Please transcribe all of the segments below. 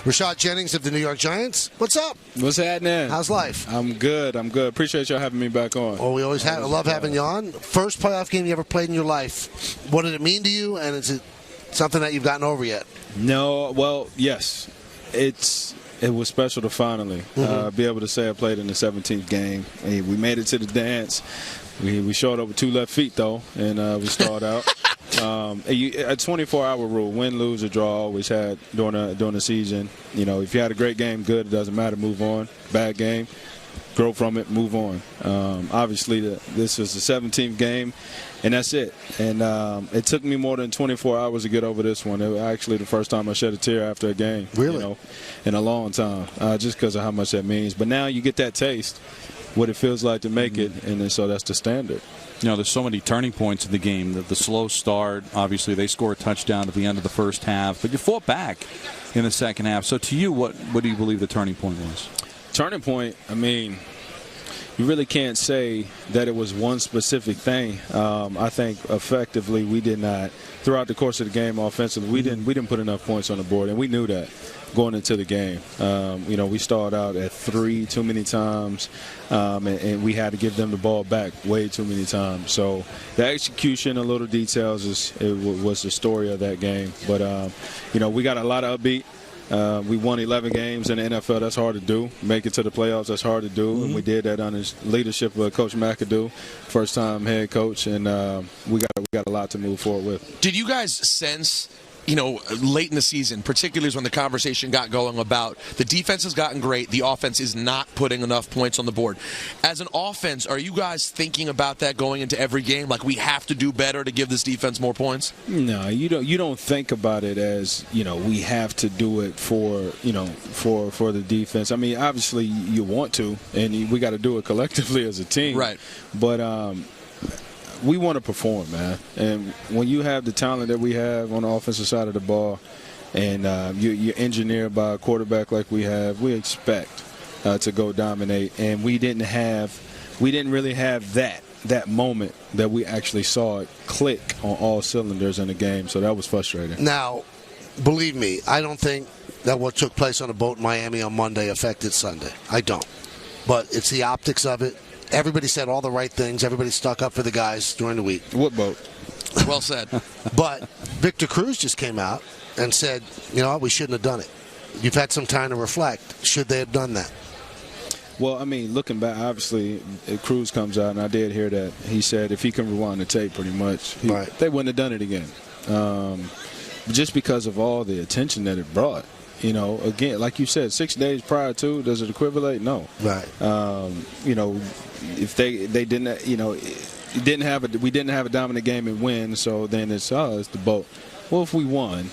Rashad Jennings of the New York Giants. What's up? What's happening? How's life? I'm good. Appreciate y'all having me back on. Well, we always have. I love having you on. First playoff game you ever played in your life. What did it mean to you, and is it something that you've gotten over yet? No, well, yes. It was special to finally be able to say I played in the 17th game. We made it to the dance. We showed up with 2 left feet, though, and we started out. A 24-hour rule, win, lose, or draw, always had during the season. You know, if you had a great game, good, it doesn't matter, move on. Bad game, grow from it, move on. Obviously, this was the 17th game, and that's it. And it took me more than 24 hours to get over this one. It was actually the first time I shed a tear after a game. Really? You know, in a long time, just because of how much that means. But now you get that taste, what it feels like to make it, and then, so that's the standard. You know, there's so many turning points in the game. The slow start, obviously, they score a touchdown at the end of the first half, but you fought back in the second half. So to you, what do you believe the turning point was? Turning point, I mean, you really can't say that it was one specific thing. I think effectively we did not, throughout the course of the game offensively, we didn't put enough points on the board, and we knew that going into the game. You know, we started out at 3 too many times, and we had to give them the ball back way too many times. So the execution and little details was the story of that game. But, you know, we got a lot of upbeat. We won 11 games in the NFL. That's hard to do. Make it to the playoffs, that's hard to do. And we did that under his leadership of Coach McAdoo, first-time head coach. And we got a lot to move forward with. Did you guys sense, you know, late in the season, particularly when the conversation got going about the defense has gotten great, the offense is not putting enough points on the board. As an offense, are you guys thinking about that going into every game? Like, we have to do better to give this defense more points? No, you don't think about it as, you know, we have to do it for, you know, for the defense. I mean, obviously you want to, and we got to do it collectively as a team. Right. But we want to perform, man. And when you have the talent that we have on the offensive side of the ball, and you're engineered by a quarterback like we have, we expect to go dominate. And we didn't really have that moment that we actually saw it click on all cylinders in the game. So that was frustrating. Now, believe me, I don't think that what took place on a boat in Miami on Monday affected Sunday. I don't. But it's the optics of it. Everybody said all the right things. Everybody stuck up for the guys during the week. What boat? Well said. But Victor Cruz just came out and said, you know what, we shouldn't have done it. You've had some time to reflect. Should they have done that? Well, I mean, looking back, obviously, Cruz comes out, and I did hear that. He said if he can rewind the tape pretty much, they wouldn't have done it again. Just because of all the attention that it brought. You know, again, like you said, 6 days prior to, does it equivalent? No. Right. You know, if they didn't, you know, we didn't have a dominant game and win, so then it's the boat. Well, if we won,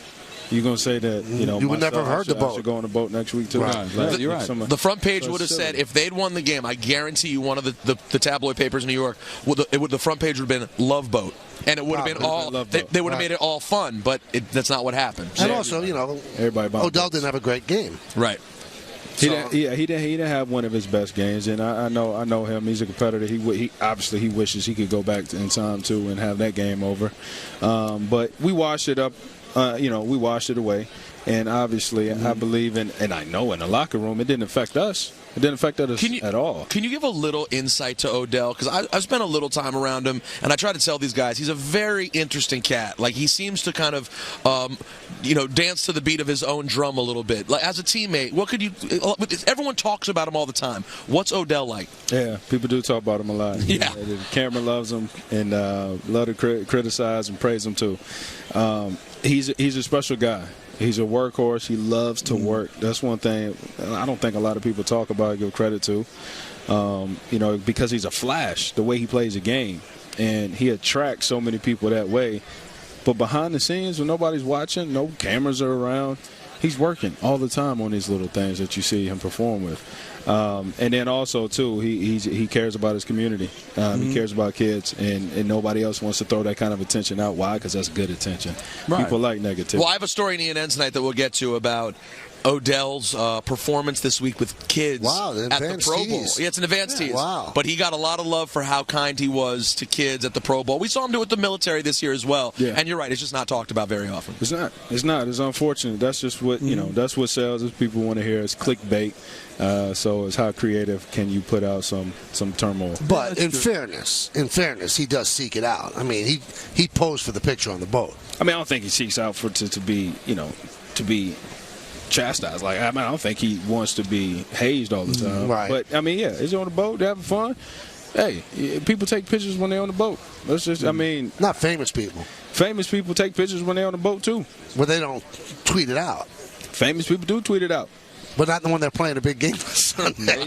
you're going to say that, you know, you would never have heard the boat. I should go on the boat next week, too. Right. You're right. The front page would have said, if they'd won the game, I guarantee you one of the tabloid papers in New York, the front page would have been Love Boat. And it would have been all, they would have made it all fun, but that's not what happened. And also, you know, Odell didn't have a great game. Right. He didn't have one of his best games, and I know him. He's a competitor. He obviously he wishes he could go back in time too and have that game over. But we washed it up. You know, we washed it away, and obviously I believe and I know in the locker room it didn't affect us. It didn't affect us at all. Can you give a little insight to Odell? Because I've spent a little time around him, and I try to tell these guys he's a very interesting cat. Like, he seems to kind of, you know, dance to the beat of his own drum a little bit. Like, as a teammate, what could you? Everyone talks about him all the time. What's Odell like? Yeah, people do talk about him a lot. Yeah, the camera loves him and love to criticize and praise him too. He's a special guy. He's a workhorse. He loves to work. That's one thing I don't think a lot of people talk about, give credit to. You know, because he's a flash, the way he plays a game. And he attracts so many people that way. But behind the scenes, when nobody's watching, no cameras are around, he's working all the time on these little things that you see him perform with. And then also, too, he cares about his community. He cares about kids, and nobody else wants to throw that kind of attention out. Why? Because that's good attention. Right. People like negativity. Well, I have a story in ENN tonight that we'll get to about Odell's performance this week with kids Wow, the at the advanced Pro Bowl. tees. Yeah, it's an advanced tees. Wow. But he got a lot of love for how kind he was to kids at the Pro Bowl. We saw him do it with the military this year as well. Yeah. And you're right, it's just not talked about very often. It's not. It's not. It's unfortunate. That's just what that's what sells. Is people want to hear. It's clickbait. So it's how creative can you put out some turmoil. But in fairness, he does seek it out. I mean, he posed for the picture on the boat. I mean, I don't think he seeks out to be chastised. Like, I don't think he wants to be hazed all the time. Right. But I mean, yeah, is he on the boat? They're having fun. Hey, people take pictures when they're on the boat. Let's just, I mean, Not famous people, famous people take pictures when they're on the boat too. but they don't tweet it out. Famous people do tweet it out. But not the one they're playing a big game for Sunday.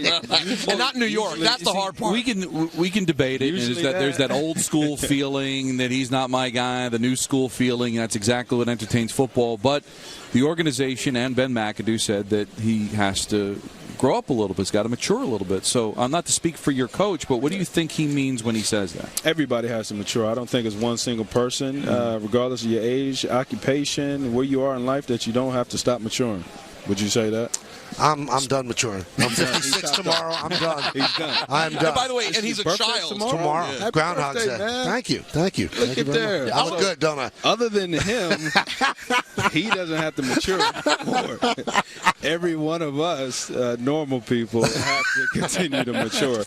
And not New York. That's the hard part. We can debate it. Usually There's that old school feeling that he's not my guy, the new school feeling, and that's exactly what entertains football. But the organization and Ben McAdoo said that he has to grow up a little bit. He's got to mature a little bit. So I'm not to speak for your coach, but what do you think he means when he says that? Everybody has to mature. I don't think it's one single person, regardless of your age, occupation, where you are in life, that you don't have to stop maturing. Would you say that? I'm done maturing. I'm 56 tomorrow. I'm done. He's done. I'm done. And by the way, and he's a birthday child. Tomorrow. Happy Groundhog birthday, Day. man. Thank you. Thank you. Look at there. I look good, don't I? Other than him, he doesn't have to mature anymore. Every one of us, normal people, have to continue to mature.